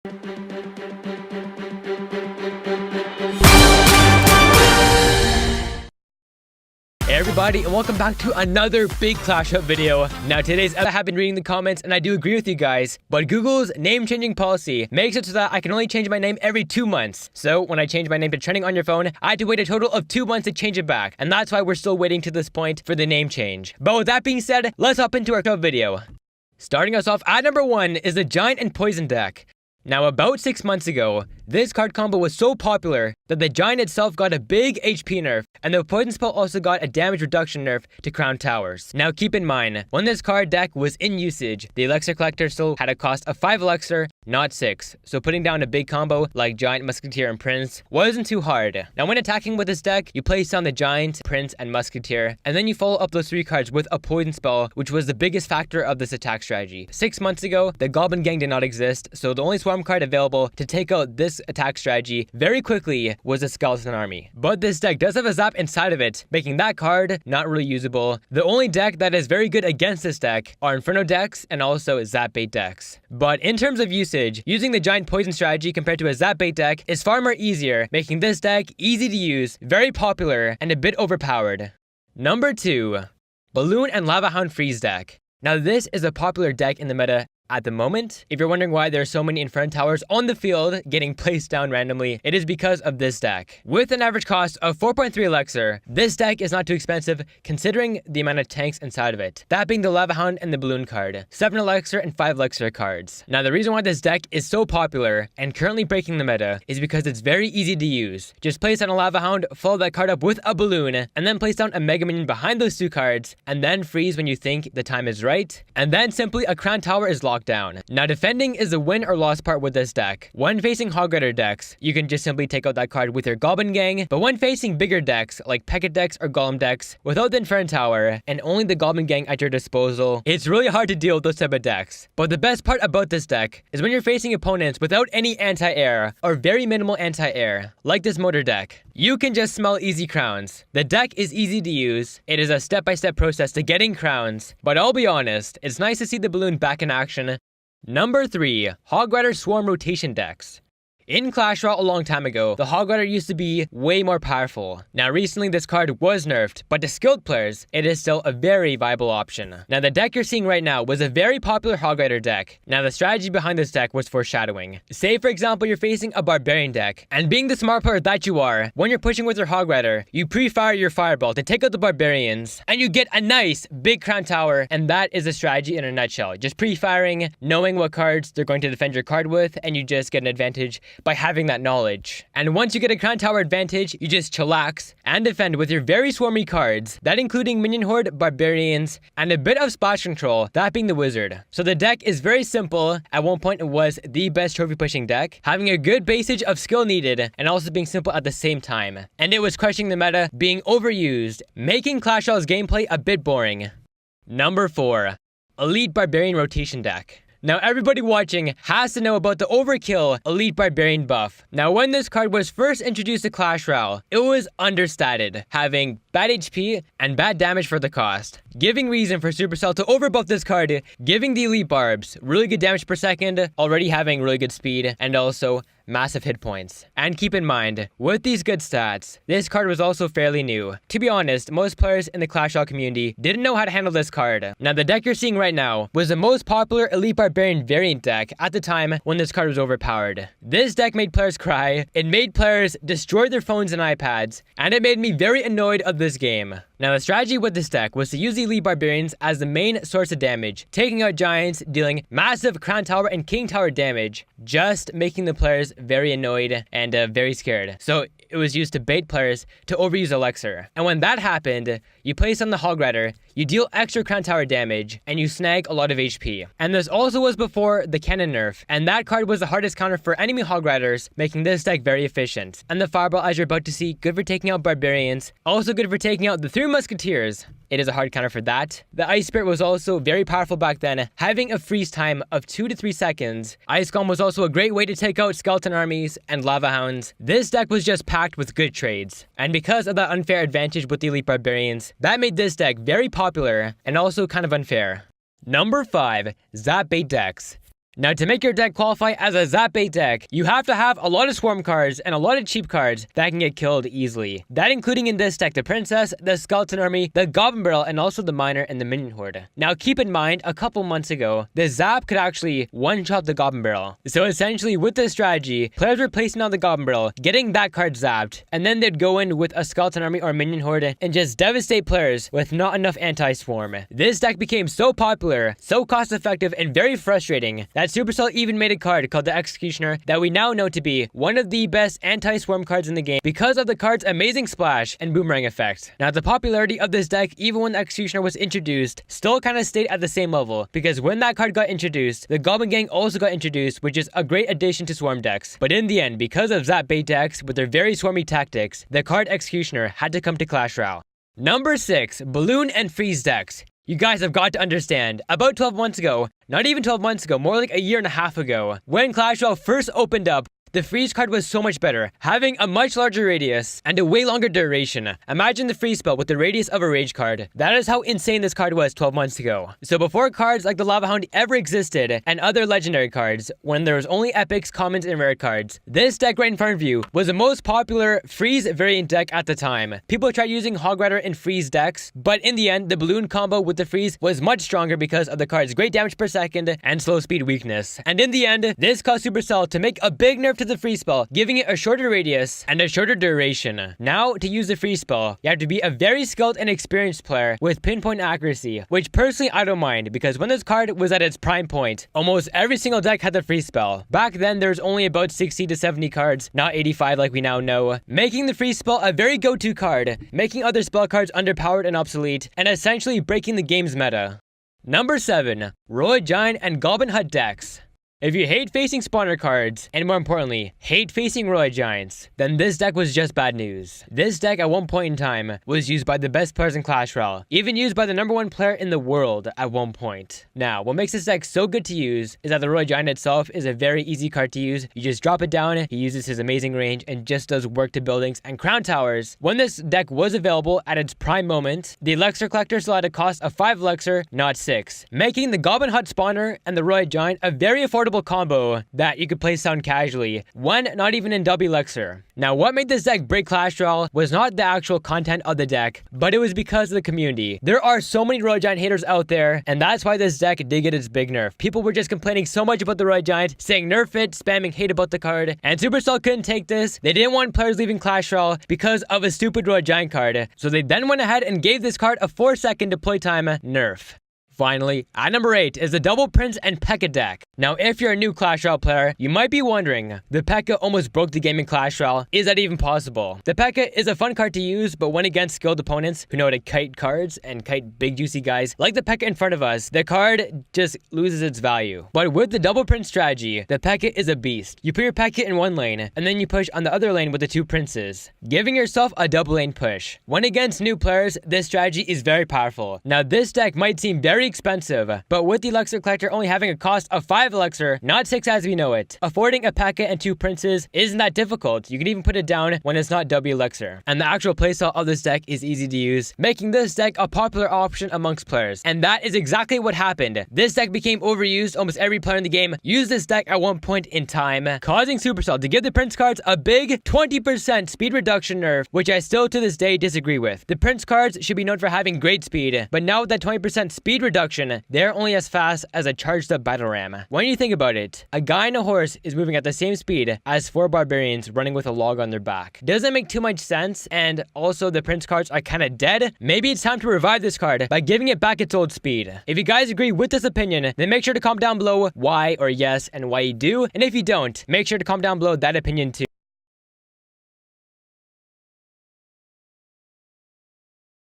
Hey everybody, and welcome back to another big Clash Up video. Now I have been reading the comments and I do agree with you guys, but Google's name changing policy makes it so that I can only change my name every 2 months. So when I change my name to Trending on Your Phone, I had to wait a total of 2 months to change it back, and that's why we're still waiting to this point for the name change. But with that being said, let's hop into our video. Starting us off at number 1 is the Giant and Poison deck. Now about 6 months ago, this card combo was so popular that the Giant itself got a big HP nerf, and the Poison spell also got a damage reduction nerf to Crown Towers. Now keep in mind, when this card deck was in usage, the Elixir Collector still had a cost of 5 Elixir, not 6, so putting down a big combo like Giant, Musketeer, and Prince wasn't too hard. Now when attacking with this deck, you place down the Giant, Prince, and Musketeer, and then you follow up those 3 cards with a Poison spell, which was the biggest factor of this attack strategy. 6 months ago, the Goblin Gang did not exist, so the only Swarm card available to take out this attack strategy very quickly was a Skeleton Army. But this deck does have a Zap inside of it, making that card not really usable. The only deck that is very good against this deck are Inferno decks and also Zap Bait decks. But in terms of usage, using the Giant Poison strategy compared to a Zap Bait deck is far more easier, making this deck easy to use, very popular, and a bit overpowered. Number 2. Balloon and Lava Hound Freeze deck. Now this is a popular deck in the meta at the moment. If you're wondering why there are so many Inferno Towers on the field getting placed down randomly, it is because of this deck. With an average cost of 4.3 Elixir, this deck is not too expensive considering the amount of tanks inside of it. That being the Lava Hound and the Balloon card. 7 Elixir and 5 Elixir cards. Now the reason why this deck is so popular and currently breaking the meta is because it's very easy to use. Just place down a Lava Hound, follow that card up with a Balloon, and then place down a Mega Minion behind those 2 cards, and then freeze when you think the time is right, and then simply a Crown Tower is locked down. Now defending is the win or loss part with this deck. When facing Hog Rider decks, you can just simply take out that card with your Goblin Gang, but when facing bigger decks like Peckett decks or Golem decks without the Inferno Tower and only the Goblin Gang at your disposal, it's really hard to deal with those type of decks. But the best part about this deck is when you're facing opponents without any anti-air or very minimal anti-air, like this Motor deck, you can just smell easy crowns. The deck is easy to use, it is a step-by-step process to getting crowns, but I'll be honest, it's nice to see the Balloon back in action. Number 3. Hog Rider Swarm Rotation decks. In Clash Royale a long time ago, the Hog Rider used to be way more powerful. Now recently this card was nerfed, but to skilled players, it is still a very viable option. Now the deck you're seeing right now was a very popular Hog Rider deck. Now the strategy behind this deck was foreshadowing. Say for example you're facing a Barbarian deck, and being the smart player that you are, when you're pushing with your Hog Rider, you pre-fire your Fireball to take out the Barbarians, and you get a nice big Crown Tower, and that is a strategy in a nutshell. Just pre-firing, knowing what cards they're going to defend your card with, and you just get an advantage by having that knowledge. And once you get a Crown Tower advantage, you just chillax and defend with your very swarmy cards, that including Minion Horde, Barbarians, and a bit of splash control, that being the Wizard. So the deck is very simple. At one point it was the best trophy pushing deck, having a good basage of skill needed, and also being simple at the same time. And it was crushing the meta, being overused, making Clash Royale's gameplay a bit boring. Number 4. Elite Barbarian Rotation deck. Now everybody watching has to know about the Overkill Elite Barbarian buff. Now when this card was first introduced to Clash Royale, it was understated, having bad HP and bad damage for the cost, giving reason for Supercell to overbuff this card, giving the Elite Barbs really good damage per second, already having really good speed, and also massive hit points. And keep in mind, with these good stats, this card was also fairly new. To be honest, most players in the Clash Royale community didn't know how to handle this card. Now the deck you're seeing right now was the most popular Elite Barbarian variant deck at the time when this card was overpowered. This deck made players cry, it made players destroy their phones and iPads, and it made me very annoyed of this game. Now the strategy with this deck was to use the Elite Barbarians as the main source of damage, taking out giants, dealing massive Crown Tower and King Tower damage, just making the players very annoyed and very scared. So it was used to bait players to overuse Elixir. And when that happened, you place on the Hog Rider, you deal extra Crown Tower damage, and you snag a lot of HP. And this also was before the Cannon nerf, and that card was the hardest counter for enemy Hog Riders, making this deck very efficient. And the Fireball, as you're about to see, good for taking out Barbarians, also good for taking out the 3 Musketeers. It is a hard counter for that. The Ice Spirit was also very powerful back then, having a freeze time of 2 to 3 seconds. Ice Golem was also a great way to take out Skeleton Armies and Lava Hounds. This deck was just packed with good trades. And because of that unfair advantage with the Elite Barbarians, that made this deck very popular and also kind of unfair. Number 5. Zap Bait decks. Now, to make your deck qualify as a Zap bait deck, you have to have a lot of swarm cards and a lot of cheap cards that can get killed easily. That including in this deck the Princess, the Skeleton Army, the Goblin Barrel, and also the Miner and the Minion Horde. Now, keep in mind, a couple months ago, the Zap could actually one-shot the Goblin Barrel. So essentially, with this strategy, players were placing on the Goblin Barrel, getting that card zapped, and then they'd go in with a Skeleton Army or Minion Horde and just devastate players with not enough anti-swarm. This deck became so popular, so cost-effective, and very frustrating that Supercell even made a card called the Executioner that we now know to be one of the best anti-swarm cards in the game because of the card's amazing splash and boomerang effect. Now, the popularity of this deck, even when the Executioner was introduced, still kind of stayed at the same level because when that card got introduced, the Goblin Gang also got introduced, which is a great addition to swarm decks. But in the end, because of Zap bait decks with their very swarmy tactics, the card Executioner had to come to Clash Royale. Number 6, Balloon and Freeze decks. You guys have got to understand, about 12 months ago, not even 12 months ago, more like a year and a half ago, when Clash Royale first opened up, the freeze card was so much better, having a much larger radius and a way longer duration. Imagine the freeze spell with the radius of a rage card. That is how insane this card was 12 months ago. So before cards like the Lava Hound ever existed and other legendary cards, when there was only epics, commons, and rare cards, this deck right in front of you was the most popular freeze variant deck at the time. People tried using Hog Rider in freeze decks, but in the end, the balloon combo with the freeze was much stronger because of the card's great damage per second and slow speed weakness. And in the end, this caused Supercell to make a big nerf to the freeze spell, giving it a shorter radius and a shorter duration. Now, to use the freeze spell, you have to be a very skilled and experienced player with pinpoint accuracy, which personally I don't mind because when this card was at its prime point, almost every single deck had the freeze spell. Back then, there was only about 60 to 70 cards, not 85 like we now know, making the freeze spell a very go-to card, making other spell cards underpowered and obsolete, and essentially breaking the game's meta. Number 7, Royal Giant and Goblin Hut decks. If you hate facing spawner cards, and more importantly, hate facing Royal Giants, then this deck was just bad news. This deck at one point in time was used by the best players in Clash Royale, even used by the #1 player in the world at one point. Now, what makes this deck so good to use is that the Royal Giant itself is a very easy card to use. You just drop it down, he uses his amazing range, and just does work to buildings and crown towers. When this deck was available at its prime moment, the Elixir Collector still had a cost of 5 Elixir, not 6, making the Goblin Hut Spawner and the Royal Giant a very affordable combo that you could play sound casually, one not even in W Elixir. Now, what made this deck break Clash Royale was not the actual content of the deck, but it was because of the community. There are so many Royal Giant haters out there, and that's why this deck did get its big nerf. People were just complaining so much about the Royal Giant, saying nerf it, spamming hate about the card, and Supercell couldn't take this. They didn't want players leaving Clash Royale because of a stupid Royal Giant card, so they then went ahead and gave this card a 4-second deploy time nerf. Finally, at number 8 is the Double Prince and P.E.K.K.A deck. Now, if you're a new Clash Royale player, you might be wondering, the P.E.K.K.A almost broke the game in Clash Royale. Is that even possible? The P.E.K.K.A is a fun card to use, but when against skilled opponents who know how to kite cards and kite big juicy guys like the P.E.K.K.A in front of us, the card just loses its value. But with the Double Prince strategy, the P.E.K.K.A is a beast. You put your P.E.K.K.A in one lane, and then you push on the other lane with the 2 princes, giving yourself a double lane push. When against new players, this strategy is very powerful. Now, this deck might seem very expensive, but with the Elixir Collector only having a cost of 5 Elixir, not 6 as we know it, affording a P.E.K.K.A and 2 princes isn't that difficult. You can even put it down when it's not W Elixir. And the actual playstyle of this deck is easy to use, making this deck a popular option amongst players. And that is exactly what happened. This deck became overused. Almost every player in the game used this deck at one point in time, causing Supercell to give the Prince cards a big 20% speed reduction nerf, which I still to this day disagree with. The Prince cards should be known for having great speed, but now with that 20% speed reduction, they're only as fast as a charged up battle ram. When you think about it, a guy and a horse is moving at the same speed as 4 barbarians running with a log on their back. Doesn't make too much sense, and also the Prince cards are kind of dead. Maybe it's time to revive this card by giving it back its old speed. If you guys agree with this opinion, then make sure to comment down below why or yes and why you do, and if you don't, make sure to comment down below that opinion too.